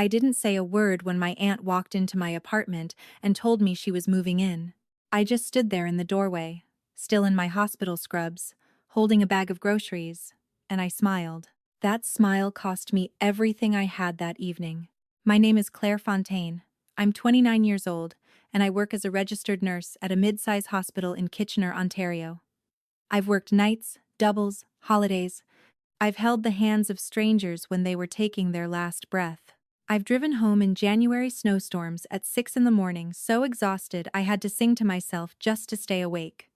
I didn't say a word when my aunt walked into my apartment and told me she was moving in. I just stood there in the doorway, still in my hospital scrubs, holding a bag of groceries, and I smiled. That smile cost me everything I had that evening. My name is Claire Fontaine. I'm 29 years old, and I work as a registered nurse at a mid-size hospital in Kitchener, Ontario. I've worked nights, doubles, holidays. I've held the hands of strangers when they were taking their last breath. I've driven home in January snowstorms at 6 in the morning, so exhausted I had to sing to myself just to stay awake.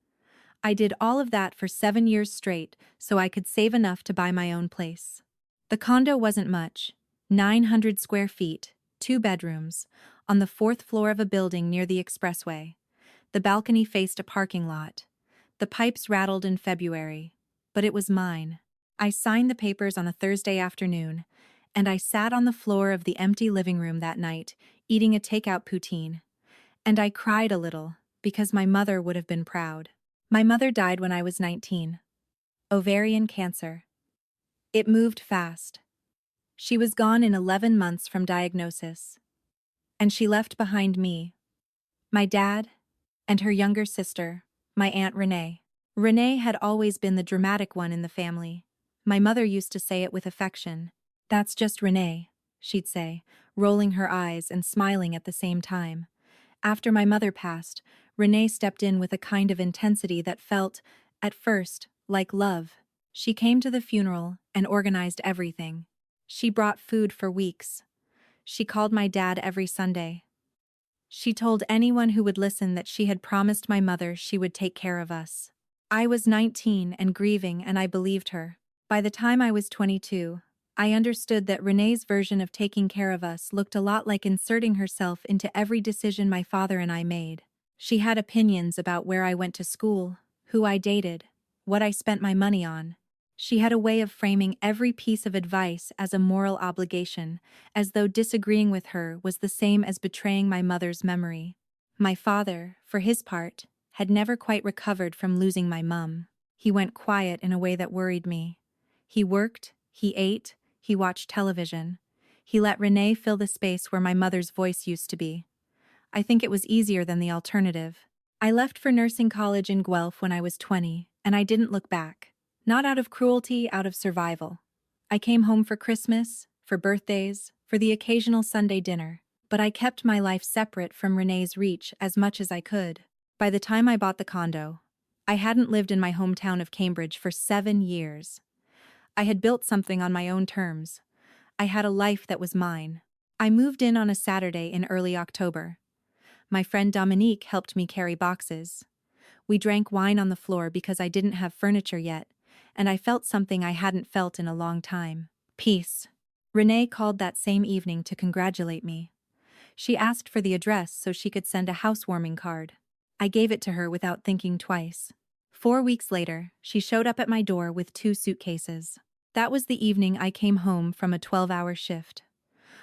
I did all of that for 7 years straight so I could save enough to buy my own place. The condo wasn't much, 900 square feet, 2 bedrooms, on the 4th floor of a building near the expressway. The balcony faced a parking lot. The pipes rattled in February, but it was mine. I signed the papers on a Thursday afternoon, and I sat on the floor of the empty living room that night, eating a takeout poutine. And I cried a little, because my mother would have been proud. My mother died when I was 19. Ovarian cancer. It moved fast. She was gone in 11 months from diagnosis. And she left behind me, my dad, and her younger sister, my Aunt Renee. Renee had always been the dramatic one in the family. My mother used to say it with affection. "That's just Renee," she'd say, rolling her eyes and smiling at the same time. After my mother passed, Renee stepped in with a kind of intensity that felt, at first, like love. She came to the funeral and organized everything. She brought food for weeks. She called my dad every Sunday. She told anyone who would listen that she had promised my mother she would take care of us. I was 19 and grieving, and I believed her. By the time I was 22, I understood that Renee's version of taking care of us looked a lot like inserting herself into every decision my father and I made. She had opinions about where I went to school, who I dated, what I spent my money on. She had a way of framing every piece of advice as a moral obligation, as though disagreeing with her was the same as betraying my mother's memory. My father, for his part, had never quite recovered from losing my mum. He went quiet in a way that worried me. He worked, he ate, he watched television. He let Renee fill the space where my mother's voice used to be. I think it was easier than the alternative. I left for nursing college in Guelph when I was 20, and I didn't look back. Not out of cruelty, out of survival. I came home for Christmas, for birthdays, for the occasional Sunday dinner, but I kept my life separate from Renee's reach as much as I could. By the time I bought the condo, I hadn't lived in my hometown of Cambridge for 7 years. I had built something on my own terms. I had a life that was mine. I moved in on a Saturday in early October. My friend Dominique helped me carry boxes. We drank wine on the floor because I didn't have furniture yet, and I felt something I hadn't felt in a long time. Peace. Renee called that same evening to congratulate me. She asked for the address so she could send a housewarming card. I gave it to her without thinking twice. 4 weeks later, she showed up at my door with 2 suitcases. That was the evening I came home from a 12-hour shift.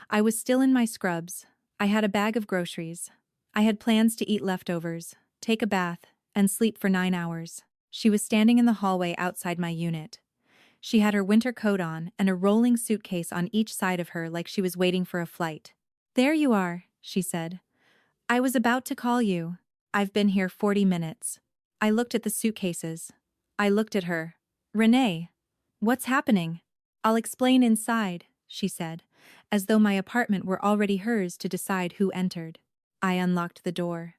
I was still in my scrubs. I had a bag of groceries. I had plans to eat leftovers, take a bath, and sleep for 9 hours. She was standing in the hallway outside my unit. She had her winter coat on and a rolling suitcase on each side of her like she was waiting for a flight. "There you are," she said. "I was about to call you. I've been here 40 minutes. I looked at the suitcases. I looked at her. "Renee, what's happening?" "I'll explain inside," she said, as though my apartment were already hers to decide who entered. I unlocked the door.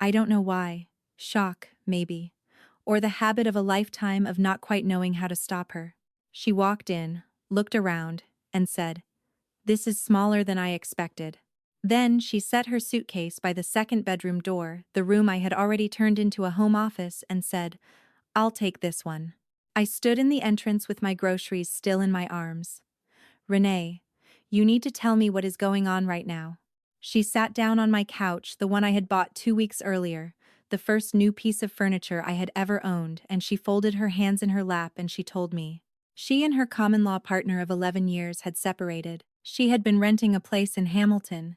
I don't know why. Shock, maybe. Or the habit of a lifetime of not quite knowing how to stop her. She walked in, looked around, and said, "This is smaller than I expected." Then she set her suitcase by the second bedroom door, the room I had already turned into a home office, and said, "I'll take this one." I stood in the entrance with my groceries still in my arms. "Renee, you need to tell me what is going on right now." She sat down on my couch, the one I had bought 2 weeks earlier, the first new piece of furniture I had ever owned, and she folded her hands in her lap and she told me. She and her common-law partner of 11 years had separated. She had been renting a place in Hamilton,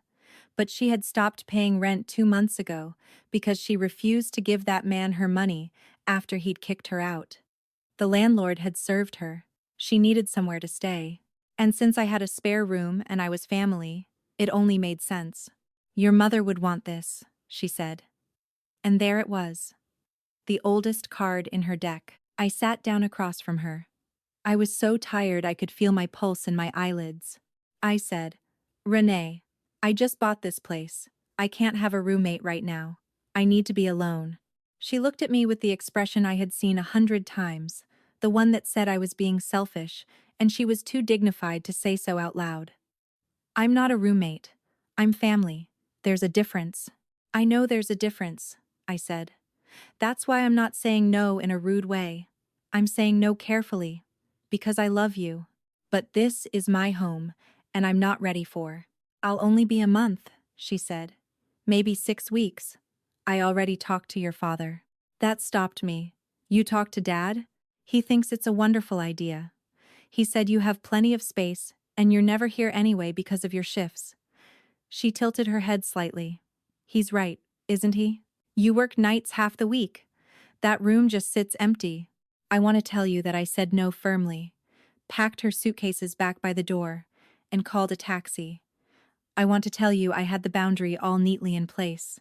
but she had stopped paying rent 2 months ago because she refused to give that man her money after he'd kicked her out. The landlord had served her. She needed somewhere to stay. And since I had a spare room and I was family, It only made sense. Your mother would want this, she said. And there it was. The oldest card in her deck. I sat down across from her. I was so tired I could feel my pulse in my eyelids. I said, Renee, I just bought this place. I can't have a roommate right now. I need to be alone. She looked at me with the expression I had seen 100 times, the one that said I was being selfish, and she was too dignified to say so out loud. I'm not a roommate. I'm family. There's a difference. I know there's a difference, I said. That's why I'm not saying no in a rude way. I'm saying no carefully. Because I love you. But this is my home, and I'm not ready for. I'll only be a month, she said. Maybe 6 weeks. I already talked to your father. That stopped me. You talked to Dad? He thinks it's a wonderful idea. He said you have plenty of space, and you're never here anyway because of your shifts. She tilted her head slightly. He's right, isn't he? You work nights half the week. That room just sits empty. I want to tell you that I said no firmly, packed her suitcases back by the door, and called a taxi. I want to tell you I had the boundary all neatly in place.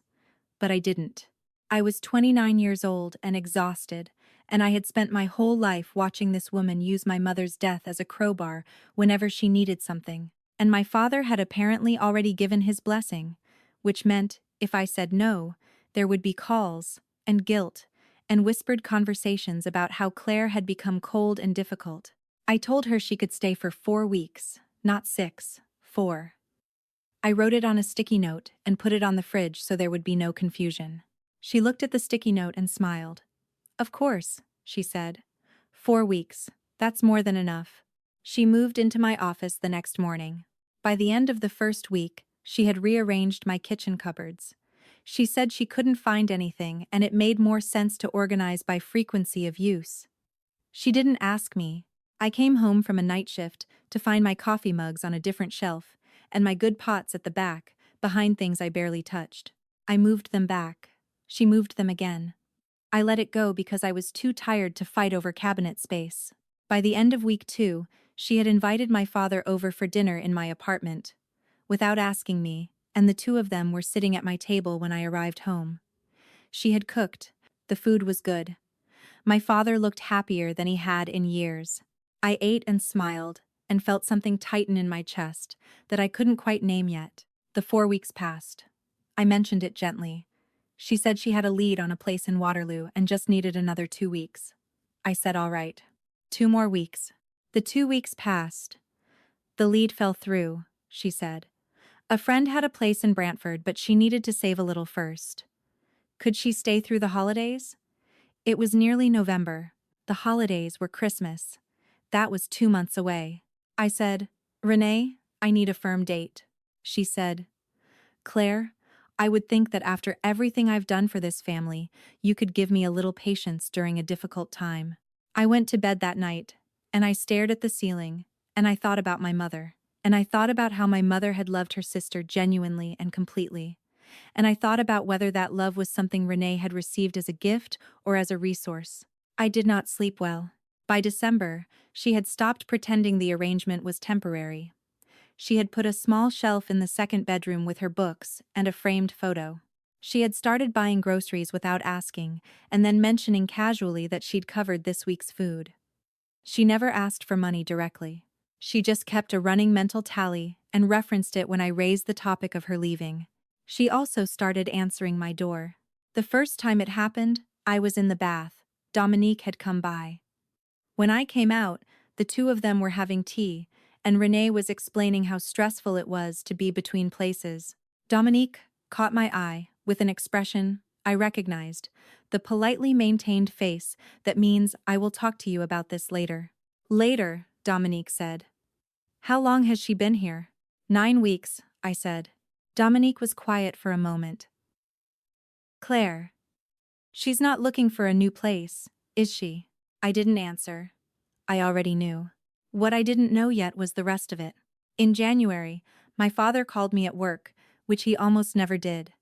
But I didn't. I was 29 years old and exhausted, and I had spent my whole life watching this woman use my mother's death as a crowbar whenever she needed something. And my father had apparently already given his blessing, which meant, if I said no, there would be calls, and guilt, and whispered conversations about how Claire had become cold and difficult. I told her she could stay for 4 weeks, not 6, 4. I wrote it on a sticky note and put it on the fridge so there would be no confusion. She looked at the sticky note and smiled. Of course, she said. 4 weeks. That's more than enough. She moved into my office the next morning. By the end of the first week, she had rearranged my kitchen cupboards. She said she couldn't find anything and it made more sense to organize by frequency of use. She didn't ask me. I came home from a night shift to find my coffee mugs on a different shelf and my good pots at the back, behind things I barely touched. I moved them back. She moved them again. I let it go because I was too tired to fight over cabinet space. By the end of week 2, she had invited my father over for dinner in my apartment, without asking me, and the two of them were sitting at my table when I arrived home. She had cooked. The food was good. My father looked happier than he had in years. I ate and smiled, and felt something tighten in my chest that I couldn't quite name yet. The 4 weeks passed. I mentioned it gently. She said she had a lead on a place in Waterloo and just needed another 2 weeks. I said all right. 2 more weeks. The 2 weeks passed. The lead fell through, she said. A friend had a place in Brantford, but she needed to save a little first. Could she stay through the holidays? It was nearly November. The holidays were Christmas. That was 2 months away. I said, Renee, I need a firm date. She said, Claire, I would think that after everything I've done for this family, you could give me a little patience during a difficult time. I went to bed that night, and I stared at the ceiling, and I thought about my mother, and I thought about how my mother had loved her sister genuinely and completely, and I thought about whether that love was something Renee had received as a gift or as a resource. I did not sleep well. By December, she had stopped pretending the arrangement was temporary. She had put a small shelf in the second bedroom with her books and a framed photo. She had started buying groceries without asking, and then mentioning casually that she'd covered this week's food. She never asked for money directly. She just kept a running mental tally and referenced it when I raised the topic of her leaving. She also started answering my door. The first time it happened, I was in the bath. Dominique had come by. When I came out, the two of them were having tea, and Renee was explaining how stressful it was to be between places. Dominique caught my eye with an expression I recognized, the politely maintained face that means I will talk to you about this later. Later, Dominique said. How long has she been here? 9 weeks, I said. Dominique was quiet for a moment. Claire. She's not looking for a new place, is she? I didn't answer. I already knew. What I didn't know yet was the rest of it. In January, my father called me at work, which he almost never did.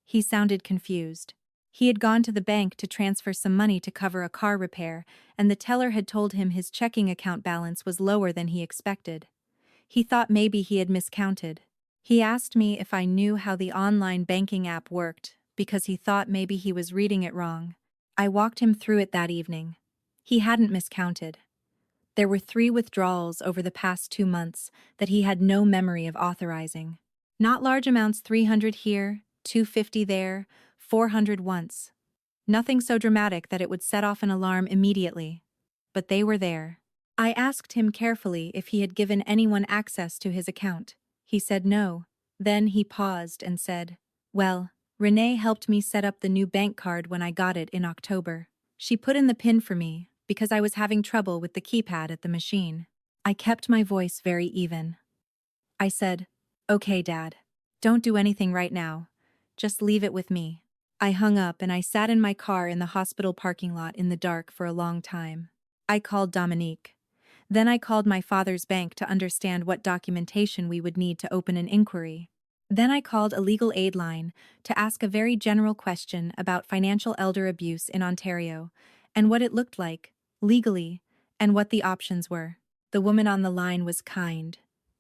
He sounded confused. He had gone to the bank to transfer some money to cover a car repair, and the teller had told him his checking account balance was lower than he expected. He thought maybe he had miscounted. He asked me if I knew how the online banking app worked because he thought maybe he was reading it wrong. I walked him through it that evening. He hadn't miscounted. There were 3 withdrawals over the past 2 months that he had no memory of authorizing. Not large amounts, 300 here, 250 there, 400 once. Nothing so dramatic that it would set off an alarm immediately. But they were there. I asked him carefully if he had given anyone access to his account. He said no. Then he paused and said, "Well, Renee helped me set up the new bank card when I got it in October. She put in the PIN for me because I was having trouble with the keypad at the machine." I kept my voice very even. I said, "Okay, Dad. Don't do anything right now. Just leave it with me." I hung up and I sat in my car in the hospital parking lot in the dark for a long time. I called Dominique. Then I called my father's bank to understand what documentation we would need to open an inquiry. Then I called a legal aid line to ask a very general question about financial elder abuse in Ontario and what it looked like, legally, and what the options were. The woman on the line was kind.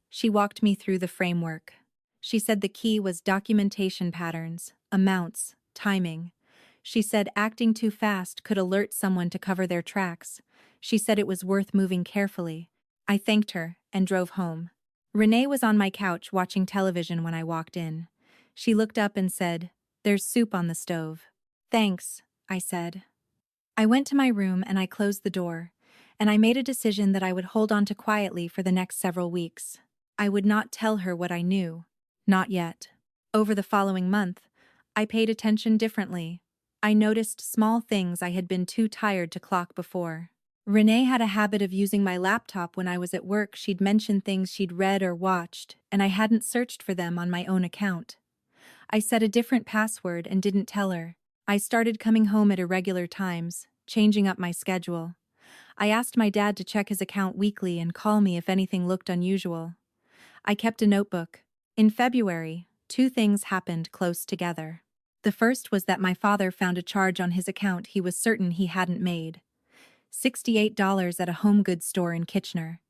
She walked me through the framework. She said the key was documentation patterns, amounts, timing. She said acting too fast could alert someone to cover their tracks. She said it was worth moving carefully. I thanked her and drove home. Renee was on my couch watching television when I walked in. She looked up and said, "There's soup on the stove." "Thanks," I said. I went to my room and I closed the door, and I made a decision that I would hold on to quietly for the next several weeks. I would not tell her what I knew. Not yet. Over the following month, I paid attention differently. I noticed small things I had been too tired to clock before. Renee had a habit of using my laptop when I was at work. She'd mention things she'd read or watched, and I hadn't searched for them on my own account. I set a different password and didn't tell her. I started coming home at irregular times, changing up my schedule. I asked my dad to check his account weekly and call me if anything looked unusual. I kept a notebook. In February, 2 things happened close together. The first was that my father found a charge on his account he was certain he hadn't made. $68 at a home goods store in Kitchener.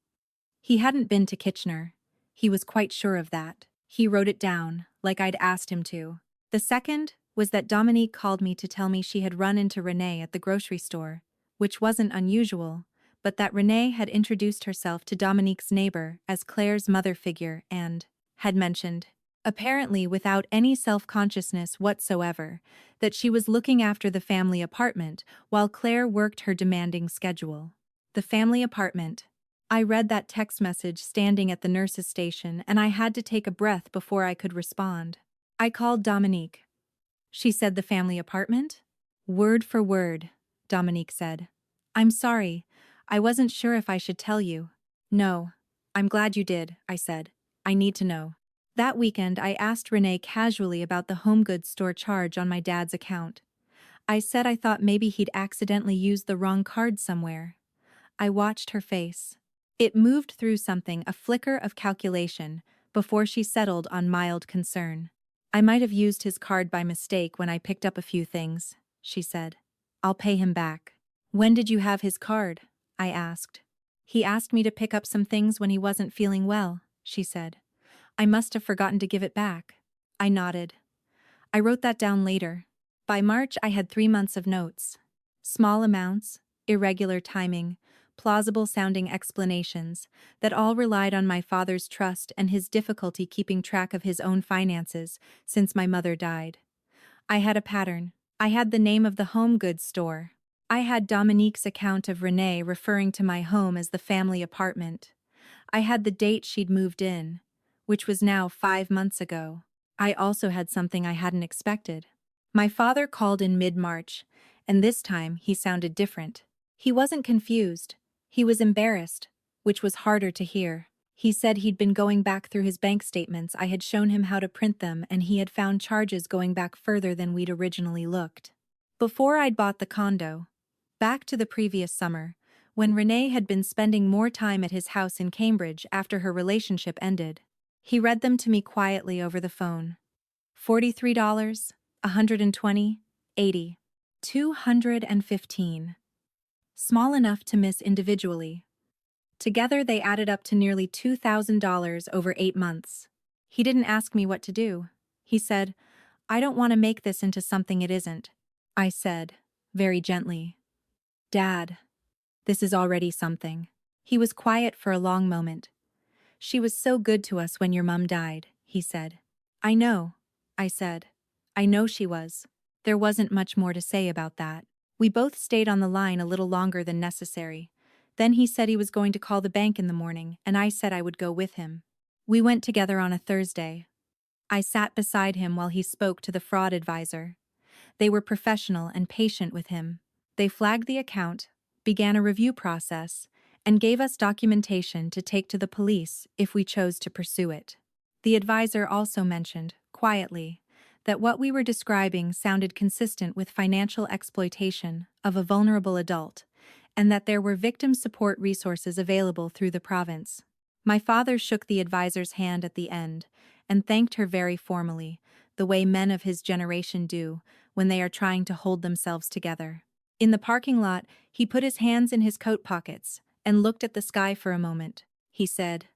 He hadn't been to Kitchener. He was quite sure of that. He wrote it down, like I'd asked him to. The second was that Dominique called me to tell me she had run into Renee at the grocery store, which wasn't unusual, but that Renee had introduced herself to Dominique's neighbor as Claire's mother figure and had mentioned, apparently without any self-consciousness whatsoever, that she was looking after the family apartment while Claire worked her demanding schedule. The family apartment. I read that text message standing at the nurse's station and I had to take a breath before I could respond. I called Dominique. She said the family apartment? Word for word, Dominique said. "I'm sorry. I wasn't sure if I should tell you." "No. I'm glad you did," I said. "I need to know." That weekend I asked Renee casually about the home goods store charge on my dad's account. I said I thought maybe he'd accidentally used the wrong card somewhere. I watched her face. It moved through something, a flicker of calculation, before she settled on mild concern. "I might have used his card by mistake when I picked up a few things," she said. "I'll pay him back." "When did you have his card?" I asked. "He asked me to pick up some things when he wasn't feeling well," she said. "I must have forgotten to give it back." I nodded. I wrote that down later. By March I had 3 months of notes. Small amounts, irregular timing, plausible-sounding explanations that all relied on my father's trust and his difficulty keeping track of his own finances since my mother died. I had a pattern. I had the name of the home goods store. I had Dominique's account of Renee referring to my home as the family apartment. I had the date she'd moved in, which was now 5 months ago. I also had something I hadn't expected. My father called in mid-March, and this time he sounded different. He wasn't confused. He was embarrassed, which was harder to hear. He said he'd been going back through his bank statements. I had shown him how to print them, and he had found charges going back further than we'd originally looked. Before I'd bought the condo, back to the previous summer, when Renee had been spending more time at his house in Cambridge after her relationship ended. He read them to me quietly over the phone. $43, $120, $80, $215. Small enough to miss individually. Together they added up to nearly $2,000 over 8 months. He didn't ask me what to do. He said, "I don't want to make this into something it isn't." I said, very gently, "Dad, this is already something." He was quiet for a long moment. "She was so good to us when your mum died," he said. "I know," I said. "I know she was." There wasn't much more to say about that. We both stayed on the line a little longer than necessary. Then he said he was going to call the bank in the morning, and I said I would go with him. We went together on a Thursday. I sat beside him while he spoke to the fraud advisor. They were professional and patient with him. They flagged the account, began a review process, and gave us documentation to take to the police if we chose to pursue it. The advisor also mentioned, quietly, that what we were describing sounded consistent with financial exploitation of a vulnerable adult, and that there were victim support resources available through the province. My father shook the advisor's hand at the end and thanked her very formally, the way men of his generation do when they are trying to hold themselves together. In the parking lot, he put his hands in his coat pockets and looked at the sky for a moment. He said,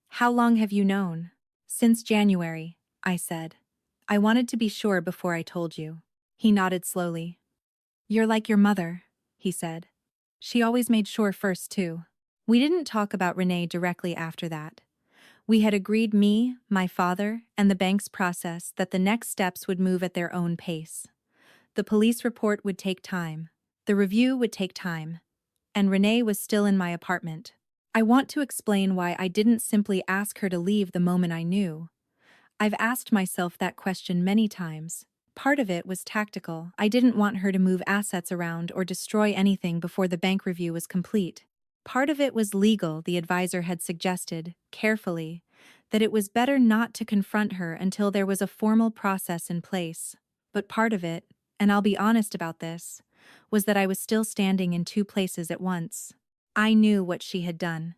"How long have you known?" "Since January," I said. "I wanted to be sure before I told you." He nodded slowly. "You're like your mother," he said. "She always made sure first, too." We didn't talk about Renee directly after that. We had agreed, me, my father, and the bank's process, that the next steps would move at their own pace. The police report would take time. The review would take time. And Renee was still in my apartment. I want to explain why I didn't simply ask her to leave the moment I knew. I've asked myself that question many times. Part of it was tactical. I didn't want her to move assets around or destroy anything before the bank review was complete. Part of it was legal. The advisor had suggested, carefully, that it was better not to confront her until there was a formal process in place. But part of it, and I'll be honest about this, was that I was still standing in two places at once. I knew what she had done.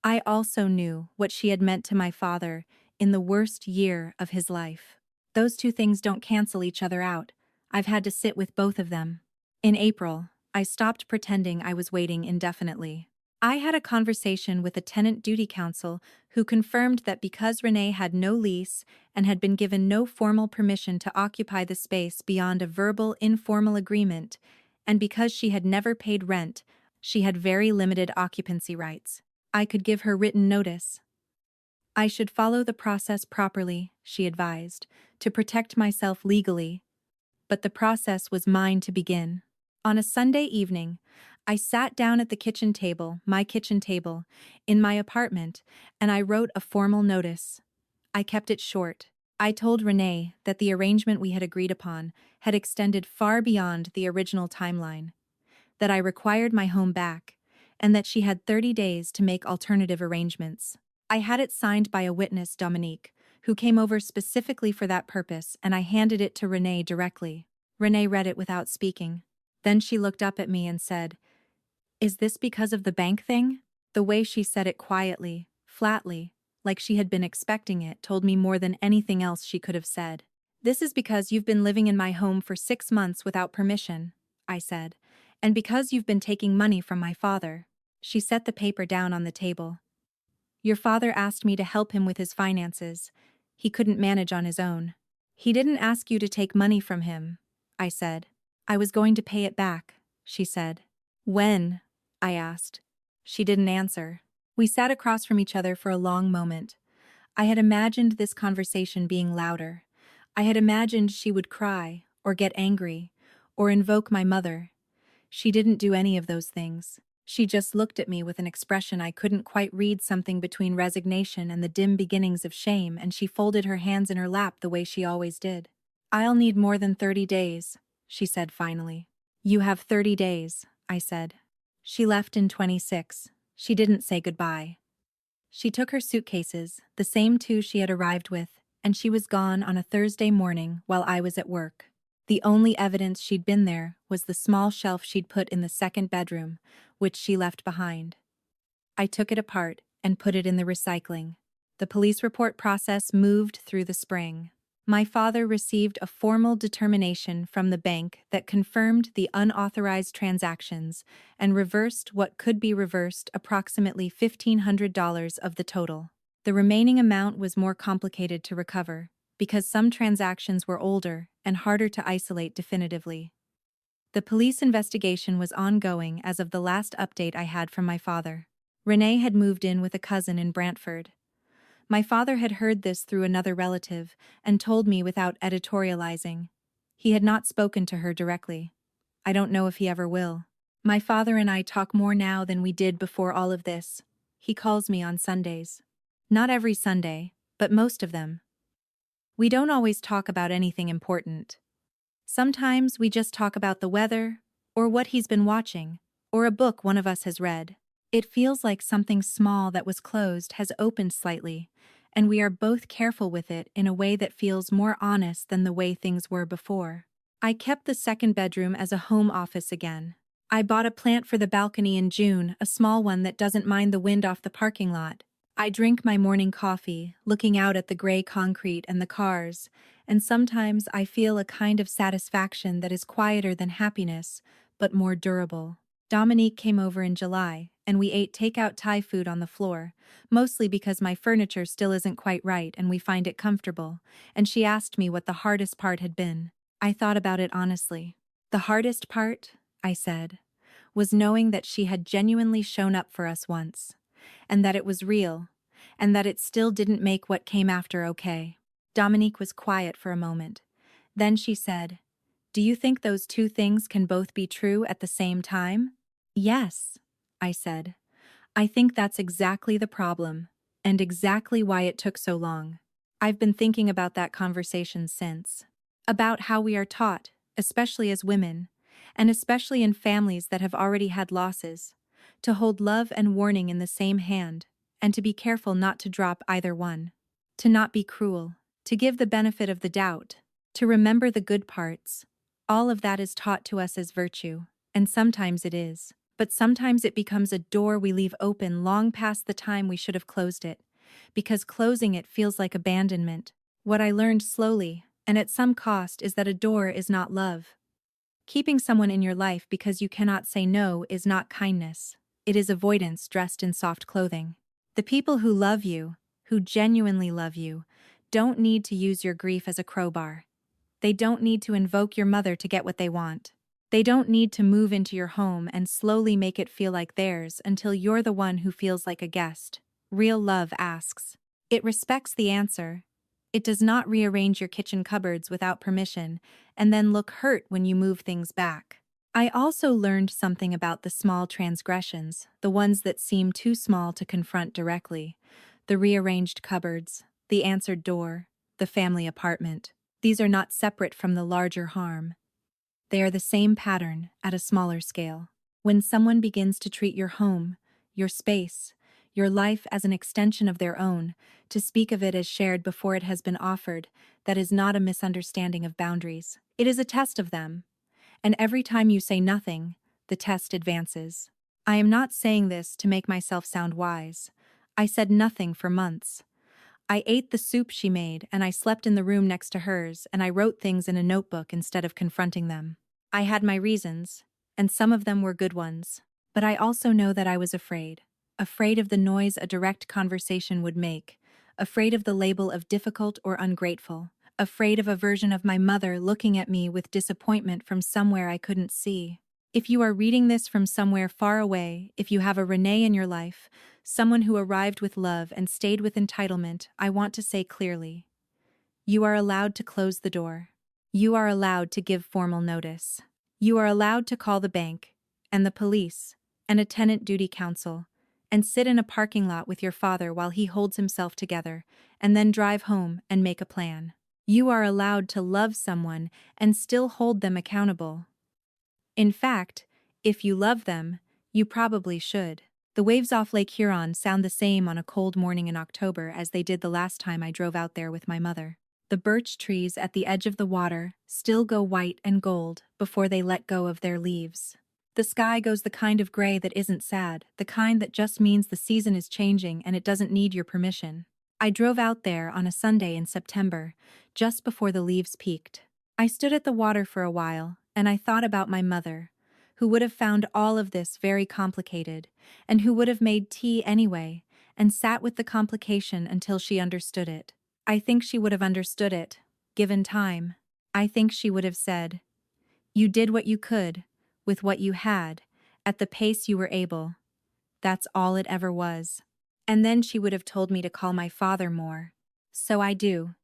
I also knew what she had meant to my father in the worst year of his life. Those two things don't cancel each other out. I've had to sit with both of them. In April, I stopped pretending I was waiting indefinitely. I had a conversation with a tenant duty counsel who confirmed that because Renee had no lease and had been given no formal permission to occupy the space beyond a verbal, informal agreement, and because she had never paid rent, she had very limited occupancy rights. I could give her written notice. I should follow the process properly, she advised, to protect myself legally. But the process was mine to begin. On a Sunday evening, I sat down at the kitchen table, my kitchen table, in my apartment, and I wrote a formal notice. I kept it short. I told Renee that the arrangement we had agreed upon had extended far beyond the original timeline, that I required my home back, and that she had 30 days to make alternative arrangements. I had it signed by a witness, Dominique, who came over specifically for that purpose, and I handed it to Renee directly. Renee read it without speaking. Then she looked up at me and said, "Is this because of the bank thing?" The way she said it quietly, flatly, like she had been expecting it, told me more than anything else she could have said. "This is because you've been living in my home for 6 months without permission," I said, "and because you've been taking money from my father." She set the paper down on the table. "Your father asked me to help him with his finances. He couldn't manage on his own." "He didn't ask you to take money from him," I said. "I was going to pay it back," she said. "When?" I asked. She didn't answer. We sat across from each other for a long moment. I had imagined this conversation being louder. I had imagined she would cry, or get angry, or invoke my mother. She didn't do any of those things. She just looked at me with an expression I couldn't quite read, something between resignation and the dim beginnings of shame, and she folded her hands in her lap the way she always did. "I'll need more than 30 days, she said finally. "You have 30 days, I said. She left in 26. She didn't say goodbye. She took her suitcases, the same two she had arrived with, and she was gone on a Thursday morning while I was at work. The only evidence she'd been there was the small shelf she'd put in the second bedroom, which she left behind. I took it apart and put it in the recycling. The police report process moved through the spring. My father received a formal determination from the bank that confirmed the unauthorized transactions and reversed what could be reversed, approximately $1,500 of the total. The remaining amount was more complicated to recover, because some transactions were older and harder to isolate definitively. The police investigation was ongoing as of the last update I had from my father. Renee had moved in with a cousin in Brantford. My father had heard this through another relative and told me without editorializing. He had not spoken to her directly. I don't know if he ever will. My father and I talk more now than we did before all of this. He calls me on Sundays. Not every Sunday, but most of them. We don't always talk about anything important. Sometimes we just talk about the weather, or what he's been watching, or a book one of us has read. It feels like something small that was closed has opened slightly, and we are both careful with it in a way that feels more honest than the way things were before. I kept the second bedroom as a home office again. I bought a plant for the balcony in June, a small one that doesn't mind the wind off the parking lot. I drink my morning coffee, looking out at the gray concrete and the cars, and sometimes I feel a kind of satisfaction that is quieter than happiness, but more durable. Dominique came over in July, and we ate takeout Thai food on the floor, mostly because my furniture still isn't quite right and we find it comfortable, and she asked me what the hardest part had been. I thought about it honestly. The hardest part, I said, was knowing that she had genuinely shown up for us once, and that it was real, and that it still didn't make what came after okay. Dominique was quiet for a moment. Then she said, "Do you think those two things can both be true at the same time?" "Yes," I said. "I think that's exactly the problem, and exactly why it took so long." I've been thinking about that conversation since. About how we are taught, especially as women, and especially in families that have already had losses, to hold love and warning in the same hand, and to be careful not to drop either one. To not be cruel, to give the benefit of the doubt, to remember the good parts. All of that is taught to us as virtue, and sometimes it is. But sometimes it becomes a door we leave open long past the time we should have closed it, because closing it feels like abandonment. What I learned slowly, and at some cost, is that a door is not love. Keeping someone in your life because you cannot say no is not kindness. It is avoidance dressed in soft clothing. The people who love you, who genuinely love you, don't need to use your grief as a crowbar. They don't need to invoke your mother to get what they want. They don't need to move into your home and slowly make it feel like theirs until you're the one who feels like a guest. Real love asks. It respects the answer. It does not rearrange your kitchen cupboards without permission and then look hurt when you move things back. I also learned something about the small transgressions, the ones that seem too small to confront directly. The rearranged cupboards, the answered door, the family apartment. These are not separate from the larger harm. They are the same pattern at a smaller scale. When someone begins to treat your home, your space, your life as an extension of their own, to speak of it as shared before it has been offered, that is not a misunderstanding of boundaries. It is a test of them. And every time you say nothing, the test advances. I am not saying this to make myself sound wise. I said nothing for months. I ate the soup she made, and I slept in the room next to hers, and I wrote things in a notebook instead of confronting them. I had my reasons, and some of them were good ones. But I also know that I was afraid. Afraid of the noise a direct conversation would make. Afraid of the label of difficult or ungrateful. Afraid of a version of my mother looking at me with disappointment from somewhere I couldn't see. If you are reading this from somewhere far away, if you have a Renee in your life, someone who arrived with love and stayed with entitlement, I want to say clearly: you are allowed to close the door. You are allowed to give formal notice. You are allowed to call the bank, and the police, and a tenant duty council, and sit in a parking lot with your father while he holds himself together, and then drive home and make a plan. You are allowed to love someone and still hold them accountable. In fact, if you love them, you probably should. The waves off Lake Huron sound the same on a cold morning in October as they did the last time I drove out there with my mother. The birch trees at the edge of the water still go white and gold before they let go of their leaves. The sky goes the kind of gray that isn't sad, the kind that just means the season is changing and it doesn't need your permission. I drove out there on a Sunday in September, just before the leaves peaked. I stood at the water for a while, and I thought about my mother, who would have found all of this very complicated, and who would have made tea anyway, and sat with the complication until she understood it. I think she would have understood it, given time. I think she would have said, "You did what you could, with what you had, at the pace you were able. That's all it ever was." And then she would have told me to call my father more. So I do.